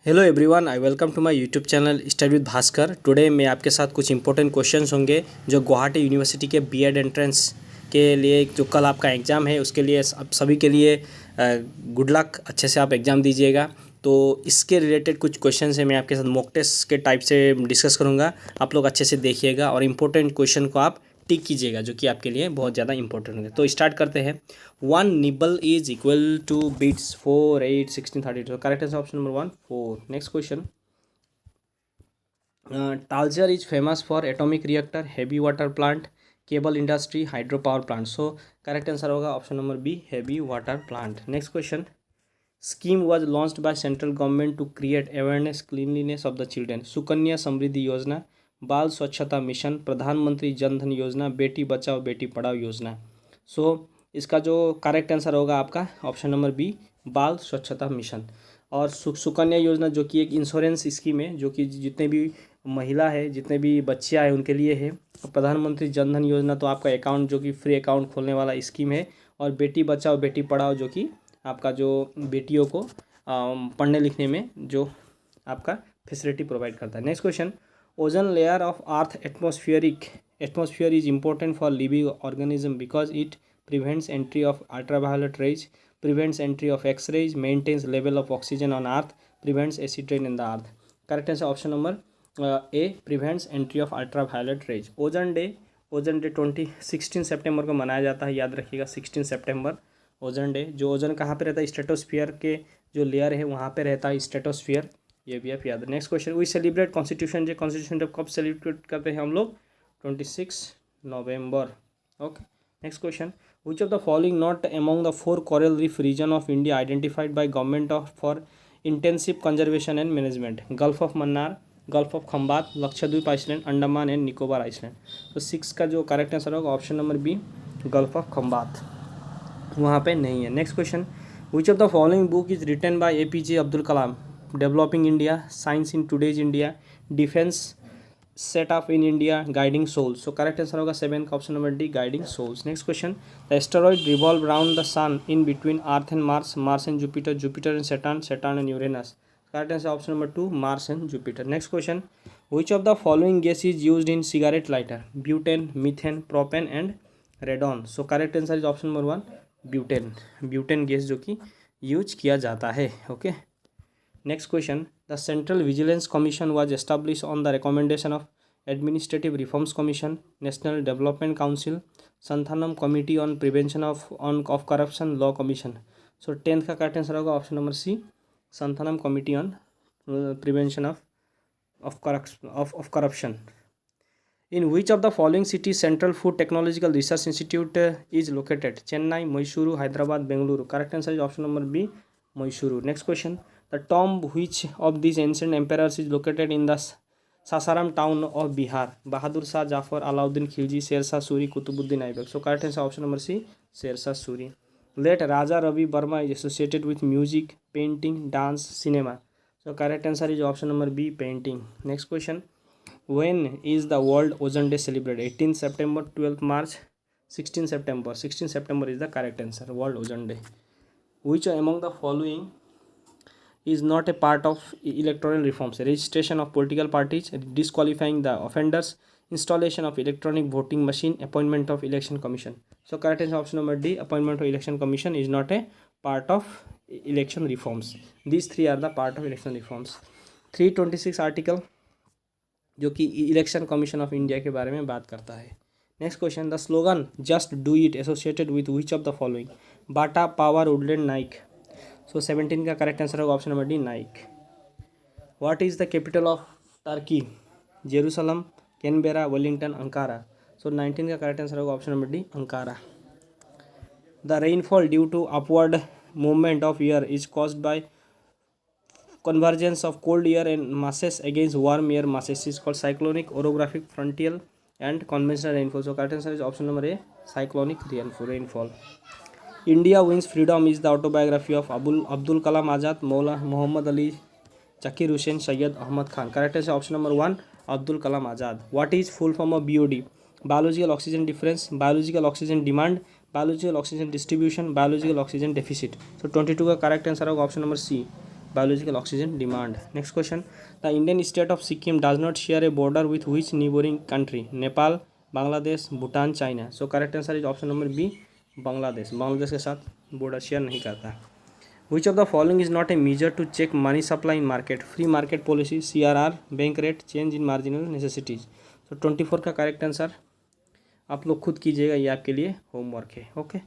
Hello everyone, I welcome to my YouTube channel study with Bhaskar. Today मैं आपके साथ कुछ इंपॉर्टेंट क्वेश्चंस होंगे जो गुवाहाटी यूनिवर्सिटी के बीएड एंट्रेंस के लिए जो कल आपका एग्ज़ाम है उसके लिए आप सभी के लिए गुड लक। अच्छे से आप एग्ज़ाम दीजिएगा। तो इसके रिलेटेड कुछ क्वेश्चंस है, मैं आपके साथ मॉक टेस्ट के टाइप से डिस्कस करूँगा। आप लोग अच्छे से देखिएगा और इम्पोर्टेंट क्वेश्चन को आप टिक कीजिएगा जो कि आपके लिए बहुत ज़्यादा इंपॉर्टेंट होंगे। तो स्टार्ट करते हैं। 1 nibble is equal to bits 4, 8, 16, 32। Correct answer option number 1, 4। Next question. Talcher is famous for atomic reactor, heavy water plant, cable industry, hydropower plant. So correct answer होगा option number B, heavy water plant. Next question. Scheme was launched by central government to create awareness cleanliness of the children. Sukanya Samriddhi Yojana, Bal स्वच्छता mission, प्रधानमंत्री जन धन योजना, बेटी बचाओ बेटी पढ़ाओ योजना। सो इसका जो correct answer होगा आपका option number B, बाल स्वच्छता मिशन। और सुकन्या योजना जो कि एक इंश्योरेंस स्कीम है जो कि जितने भी महिला है, जितने भी बच्चियाँ हैं उनके लिए है। प्रधानमंत्री जन धन योजना तो आपका अकाउंट जो कि फ्री अकाउंट खोलने वाला स्कीम है। और बेटी बचाओ बेटी पढ़ाओ जो कि आपका जो बेटियों को पढ़ने लिखने में जो आपका फैसिलिटी प्रोवाइड करता है। Next question. Ozone layer of earth atmosphere is important for living organism because it prevents entry of ultraviolet rays, prevents entry of X-rays, maintains level of oxygen on earth, prevents acid rain in the earth. Correct answer option number A, prevents entry of ultraviolet rays. Ozone day 16 सितंबर को मनाया जाता है, याद रखिएगा 16 सितंबर ओजन day. जो ओजन कहाँ पे रहता है, स्ट्रेटोस्फियर के जो लेयर है वहाँ पे रहता है स्ट्रेटोस्फियर, ये भी आप याद। Next question. We celebrate constitution day, constitution day कब सेलिब्रेट करते हैं हम लोग, 26 नवंबर। Okay. Next question. Which of the following not among the 4 coral reef region of India identified by government for intensive conservation and management? Gulf of Mannar, Gulf of Khambat, Lakshadweep Island, Andaman and Nicobar Island. तो 6 का जो correct answer होगा option number B, gulf of Khambhat, वहाँ पे नहीं है। Next question. Which of the following book is written by APJ Abdul Kalam? Developing India, science in today's India, defence set of in India, guiding souls. So correct answer होगा 7 का option number D, guiding souls. Next question. The asteroid revolve round the sun in between Earth and Mars, Mars and Jupiter, Jupiter and Saturn, Saturn and Uranus. Correct answer option number 2, Mars and Jupiter. Next question. Which of the following gas is used in cigarette lighter? Butane, methane, propane and radon. So correct answer is option number 1, butane. Butane gas जो कि use किया जाता है। Okay. Next question. The central vigilance commission was establish on the recommendation of administrative reforms commission, national development council, Santhanam committee on prevention of corruption, law commission. So 10th का correct answer होगा option number C, Santhanam committee on prevention of corruption. In which of the following city central food technological research institute is located? Chennai, Mysuru, Hyderabad, Bengaluru. Correct answer is option number B, Mysuru. Next question. The tomb which of these ancient emperors is located in the Sasaram town of Bihar? Bahadur Shah, Zafar, Alauddin Khilji, Shershah Suri, Qutubuddin Aibak. So correct answer option number C, Shershah Suri. Late Raja Ravi Varma is associated with music, painting, dance, cinema. So correct answer is option number B, painting. Next question. When is the world ozone day celebrate? 18 September, 12 March, 16 September. 16 September is the correct answer, world ozone day. Which among the following is not a part of electoral reforms? Registration of political parties, disqualifying the offenders, installation of electronic voting machine, appointment of election commission. So correct answer option number D, appointment of election commission is not a part of election reforms. These three are the part of election reforms. 326 article जो कि election commission of India के बारे में बात करता है। Next question. The slogan just do it associated with which of the following? Bata, Power, Woodland, Nike. So 17 का correct answer होगा option number D, Nike. What is the capital of Turkey? Jerusalem, Canberra, Wellington, Ankara. So 19 का correct answer होगा option number D, Ankara. The rainfall due to upward movement of air is caused by convergence of cold air and masses against warm air masses is called cyclonic, orographic, frontal and conventional rainfall. So correct answer is option number A, cyclonic rainfall. India Wins Freedom is the autobiography of Abdul Kalam Azad, Maula Muhammad Ali, Zakir Hussain, Syed Ahmad Khan. Correct answer option number 1, Abdul Kalam Azad. What is full form of BOD? Biological oxygen difference, biological oxygen demand, biological oxygen distribution, biological oxygen deficit. So 22 का correct answer होगा option number C, biological oxygen demand. Next question, the Indian state of Sikkim does not share a border with which neighboring country? Nepal, Bangladesh, Bhutan, China. So correct answer is option number B, Bangladesh. Bangladesh के साथ border share नहीं करता. Which of the following is not a measure to check money supply in market? Free market policy, CRR, bank rate, change in marginal necessities. So 24 का correct answer आप लोग खुद कीजिएगा, ये आपके लिए होमवर्क है. Okay,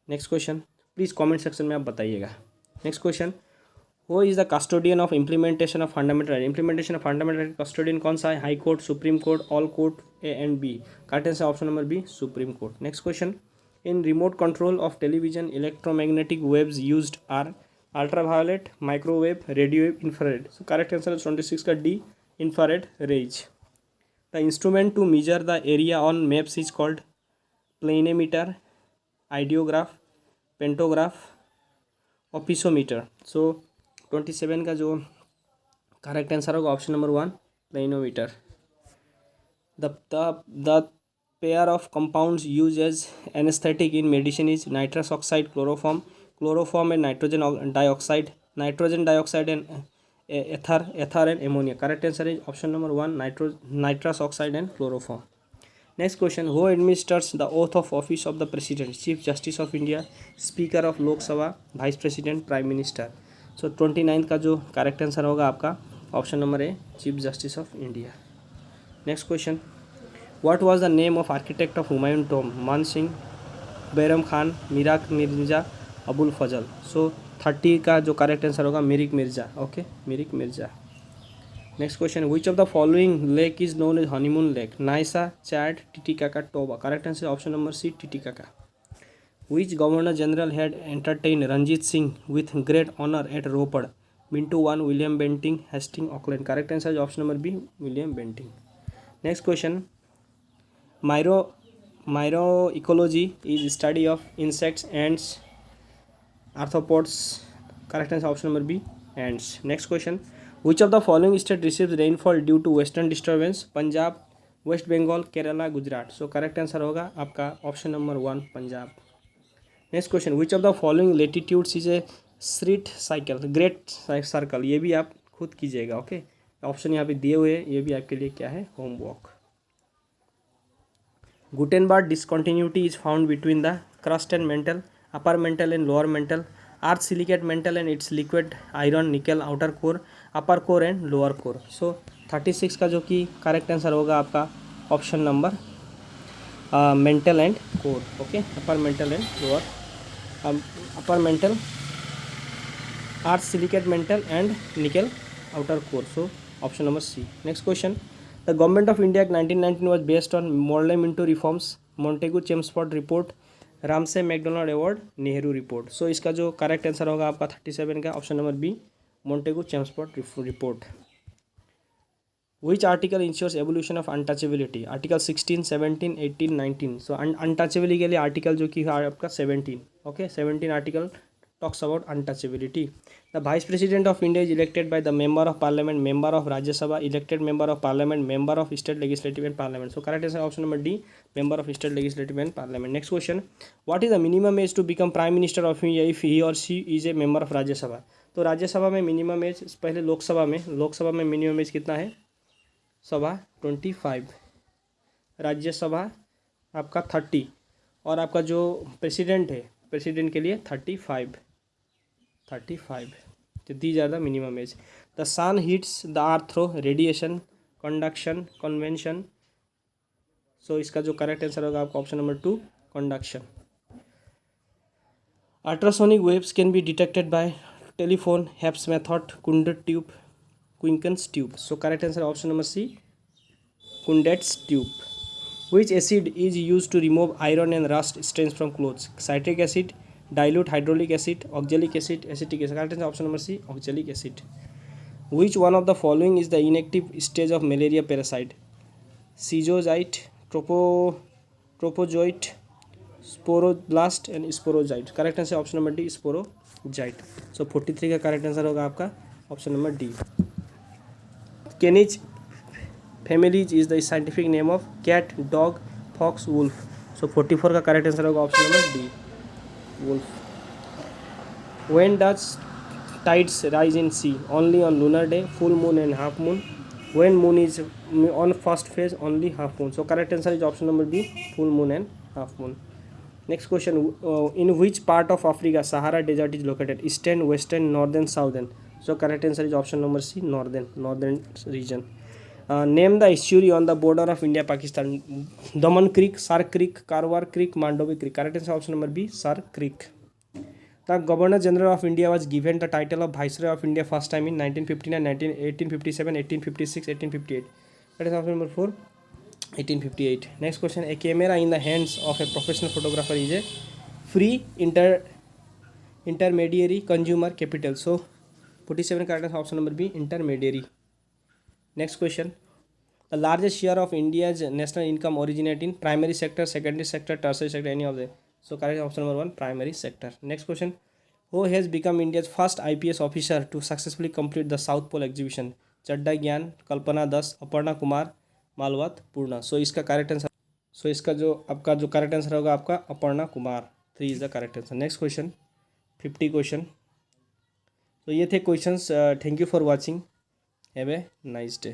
next question please comment section में आप बताइएगा. Next question, who is the custodian of implementation of fundamental right? Implementation of fundamental right custodian कौन सा है? High court, supreme court, all court, A and B. Correct answer option number B, supreme court. Next question, in remote control of television, electromagnetic waves used are ultraviolet, microwave, radio wave, infrared. So correct answer is 26 का D, infrared rays. The instrument to measure the area on maps is called planimeter, ideograph, pantograph, opisometer. So 27 का जो correct answer होगा option number 1, planimeter. The pair of compounds used as anesthetic in medicine is nitrous oxide, chloroform and nitrogen dioxide and ether and ammonia. Correct answer is option number 1, nitrous oxide and chloroform. Next question, who administers the oath of office of the president? Chief Justice of India, Speaker of Lok Sabha, Vice President, Prime Minister. So 29 का जो correct answer होगा आपका option number A, chief justice of India. Next question, What was the name of architect of Humayun tomb? Man Singh, Bairam Khan, Mirak Mirza, Abul Fazl. So 30 का जो correct answer होगा Mirik Mirza. Okay, Mirik Mirza. Next question, which of the following lake is known as honeymoon lake? Naivasha, Chad, Titicaca, Toba. Correct answer option number C, Titicaca. Which governor general had entertain Ranjit Singh with great honour at Ropar? Minto 1, William Bentinck, Hastings, Auckland. Correct answer is option number B, William Bentinck. Next question, Myroecology is study of insects, ants, arthropods. Correct answer option number B, ants. Next question, which of the following state receives rainfall due to western disturbance? Punjab, West Bengal, Kerala, Gujarat. So correct answer होगा आपका option number 1, Punjab. Next question, which of the following latitudes is a Schritt cycle, great circle? ये भी आप खुद कीजिएगा. Okay, option यहाँ पे दिए हुए हैं, ये भी आपके लिए क्या है, homework. Gutenberg discontinuity is found between the crust and mantle, upper mantle and lower mantle, earth silicate mantle and its liquid iron nickel outer core, upper core and lower core. So 36 का जो कि correct answer होगा आपका option number mantle and core. Okay, upper mantle and lower, upper mantle, earth silicate mantle and nickel outer core. So option number C. Next question, The Government of India Act 1919 was based on Morley Minto reforms, Montagu Chelmsford report, Ramsay MacDonald Award, Nehru report. So इसका जो correct answer होगा आपका 37 का option number B, Montagu Chelmsford report. Which article ensures evolution of untouchability? Article 16, 17, 18, 19. So untouchability के लिए article जो कि है आपका 17. Okay, 17 article talks about untouchability. The Vice President of India is elected by the Member of Parliament, Member of Rajya Sabha, elected Member of Parliament, Member of State Legislative and Parliament. So correct answer option number D, Member of State Legislative and Parliament. Next question, what is the minimum age to become Prime Minister of India if he or she is a member of Rajya Sabha? तो राज्य सभा में minimum age, पहले लोकसभा में minimum age कितना है? सभा 25, राज्यसभा आपका 30 और आपका जो प्रेसिडेंट है, प्रेसिडेंट के लिए 35. So these are the minimum age. The sun hits the earth through radiation, conduction, convection. So इसका जो करेक्ट आंसर होगा आपका option number 2, conduction. Ultrasonic waves can be detected by telephone, Hepp's method, Kundert tube, Quincken's tube. So correct answer option number C, Kundert's tube. Which acid is used to remove iron and rust stains from clothes? Citric acid, dilute hydraulic acid, oxalic acid, acetic acid. Correct answer option number C, oxalic acid. Which one of the following is the inactive stage of malaria parasite? Schizocyte, tropozoite, sporoblast and sporogyte. Correct answer option number D, sporogyte. So 43 का correct answer होगा आपका option number D. Canis families is the scientific name of cat, dog, fox, wolf. So 44 का correct answer होगा option number D, wolf. When does tides rise in sea only on lunar day, full moon and half moon. When moon is on first phase, only half moon. So correct answer is option number B, full moon and half moon. Next question, in which part of Africa Sahara desert is located? Eastern, western, northern, southern? So correct answer is option number C, northern region. Name the estuary on the border of India Pakistan. Daman Creek, Sar Creek, Karwar Creek, Mandovi Creek. Correct answer option number B, Sar Creek. The Governor General of India was given the title of Viceroy of India first time in 1959, 1857, 1856, 1858. That is option number 4, 1858. Next question, a camera in the hands of a professional photographer is a free intermediary consumer capital. So 47 correct answer option number B, intermediary. Next question, the largest share of India's national income originate in primary sector, secondary sector, tertiary sector, any of them? So correct option number 1, primary sector. Next question, who has become India's first IPS officer to successfully complete the South Pole exhibition? चड्डा ज्ञान, कल्पना दस, अपर्णा कुमार, मालवत पूर्णा. सो इसका correct answer, सो इसका जो आपका जो correct answer होगा आपका Aparna Kumar. 3 is the correct answer. Next question, 50 question. तो ये थे questions. Thank you for watching. Have a nice day.